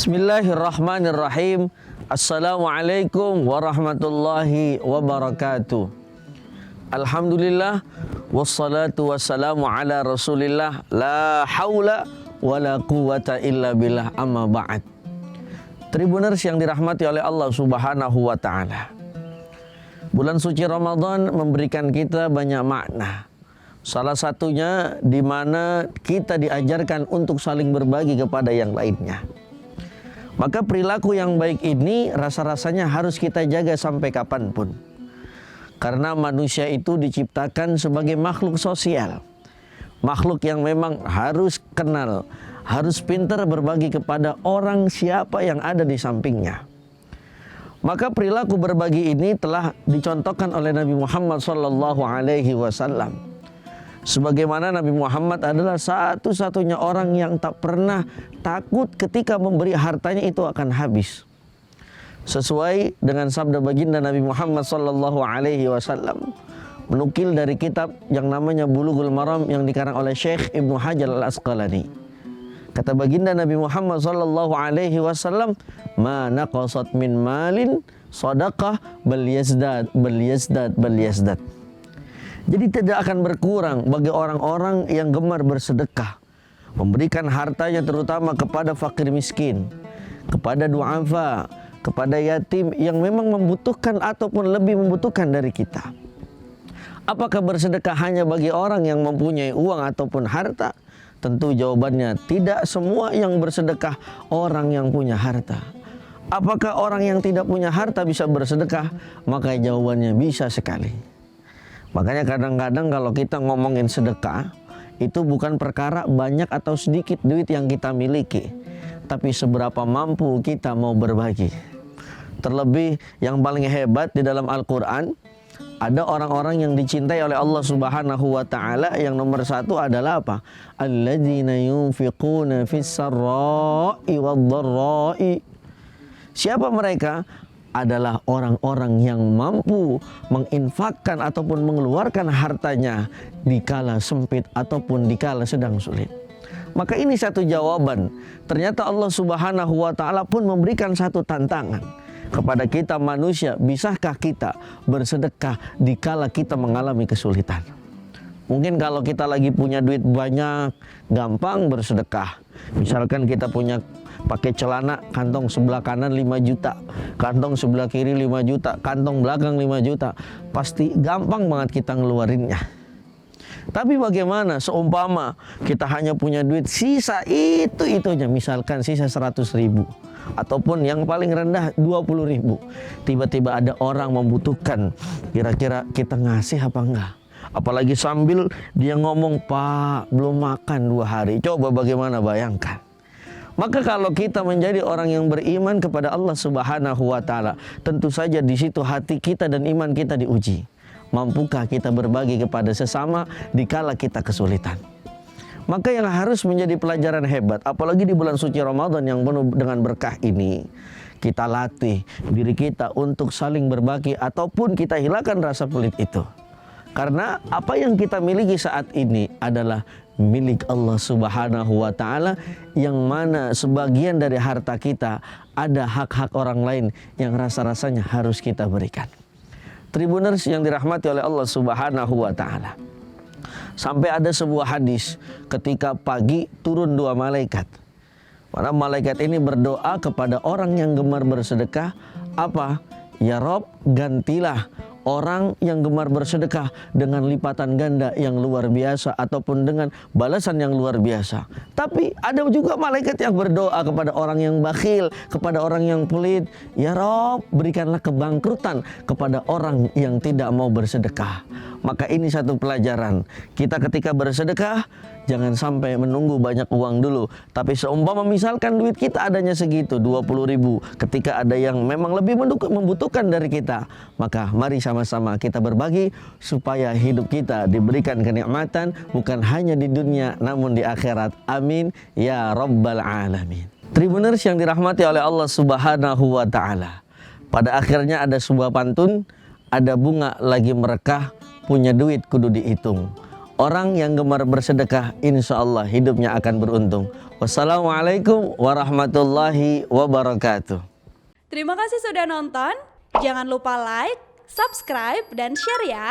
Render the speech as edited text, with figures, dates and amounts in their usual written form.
Bismillahirrahmanirrahim. Assalamualaikum warahmatullahi wabarakatuh. Alhamdulillah wassalatu wassalamu ala Rasulillah la haula wala quwata illa billah, amma ba'd. Tribuners yang dirahmati oleh Allah Subhanahu wa taala. Bulan suci Ramadan memberikan kita banyak makna. Salah satunya di mana kita diajarkan untuk saling berbagi kepada yang lainnya. Maka perilaku yang baik ini rasa-rasanya harus kita jaga sampai kapanpun. Karena manusia itu diciptakan sebagai makhluk sosial. Makhluk yang memang harus kenal, harus pintar berbagi kepada orang siapa yang ada di sampingnya. Maka perilaku berbagi ini telah dicontohkan oleh Nabi Muhammad SAW. Sebagaimana Nabi Muhammad adalah satu-satunya orang yang tak pernah takut ketika memberi hartanya itu akan habis. Sesuai dengan sabda baginda Nabi Muhammad SAW, menukil dari kitab yang namanya Bulughul Maram yang dikarang oleh Syekh Ibnu Hajar Al-Asqalani. Kata baginda Nabi Muhammad SAW, "Ma naqasat min malin sadaqah bal yazdad bal yazdad bal yazdad." Jadi tidak akan berkurang bagi orang-orang yang gemar bersedekah, memberikan hartanya terutama kepada fakir miskin, kepada du'afa, kepada yatim yang memang membutuhkan ataupun lebih membutuhkan dari kita. Apakah bersedekah hanya bagi orang yang mempunyai uang ataupun harta? Tentu jawabannya tidak semua yang bersedekah orang yang punya harta. Apakah orang yang tidak punya harta bisa bersedekah? Maka jawabannya bisa sekali. Makanya kadang-kadang kalau kita ngomongin sedekah, itu bukan perkara banyak atau sedikit duit yang kita miliki, tapi seberapa mampu kita mau berbagi. Terlebih yang paling hebat di dalam Al-Quran, ada orang-orang yang dicintai oleh Allah Subhanahu wa ta'ala. Yang nomor satu adalah apa? Alladzina yunfiquna fis sarra'i wad dharra'i. Siapa mereka? Adalah orang-orang yang mampu menginfakkan ataupun mengeluarkan hartanya di kala sempit ataupun di kala sedang sulit. Maka ini satu jawaban. Ternyata Allah Subhanahu wa ta'ala pun memberikan satu tantangan kepada kita manusia. Bisakah kita bersedekah di kala kita mengalami kesulitan? Mungkin kalau kita lagi punya duit banyak, gampang bersedekah. Misalkan kita punya pakai celana, kantong sebelah kanan 5 juta, kantong sebelah kiri 5 juta, kantong belakang 5 juta. Pasti gampang banget kita ngeluarinnya. Tapi bagaimana seumpama kita hanya punya duit sisa itu-itunya, misalkan sisa 100 ribu, ataupun yang paling rendah 20 ribu. Tiba-tiba ada orang membutuhkan, kira-kira kita ngasih apa enggak? Apalagi sambil dia ngomong, "Pak, belum makan 2 hari." Coba bagaimana, bayangkan. Maka kalau kita menjadi orang yang beriman kepada Allah Subhanahu wa ta'ala, tentu saja di situ hati kita dan iman kita diuji. Mampukah kita berbagi kepada sesama di kala kita kesulitan? Maka yang harus menjadi pelajaran hebat, apalagi di bulan suci Ramadan yang penuh dengan berkah ini, kita latih diri kita untuk saling berbagi ataupun kita hilangkan rasa pelit itu. Karena apa yang kita miliki saat ini adalah milik Allah Subhanahu wa ta'ala, yang mana sebagian dari harta kita ada hak-hak orang lain yang rasa-rasanya harus kita berikan. Tribuners yang dirahmati oleh Allah Subhanahu wa ta'ala. Sampai ada sebuah hadis ketika pagi turun 2 malaikat. Para malaikat ini berdoa kepada orang yang gemar bersedekah. Apa? Ya Rob, gantilah orang yang gemar bersedekah dengan lipatan ganda yang luar biasa ataupun dengan balasan yang luar biasa. Tapi ada juga malaikat yang berdoa kepada orang yang bakhil, kepada orang yang pelit. Ya Rob, berikanlah kebangkrutan kepada orang yang tidak mau bersedekah. Maka ini satu pelajaran. Kita ketika bersedekah, jangan sampai menunggu banyak uang dulu. Tapi seumpama misalkan duit kita adanya segitu, 20 ribu. Ketika ada yang memang lebih membutuhkan dari kita, maka mari sama-sama kita berbagi supaya hidup kita diberikan kenikmatan bukan hanya di dunia namun di akhirat. Amin ya rabbal alamin. Tribuners yang dirahmati oleh Allah Subhanahu wa ta'ala. Pada akhirnya ada sebuah pantun, ada bunga lagi merekah, punya duit kudu dihitung. Orang yang gemar bersedekah insya Allah hidupnya akan beruntung. Wassalamualaikum warahmatullahi wabarakatuh. Terima kasih sudah nonton. Jangan lupa like, subscribe, dan share ya.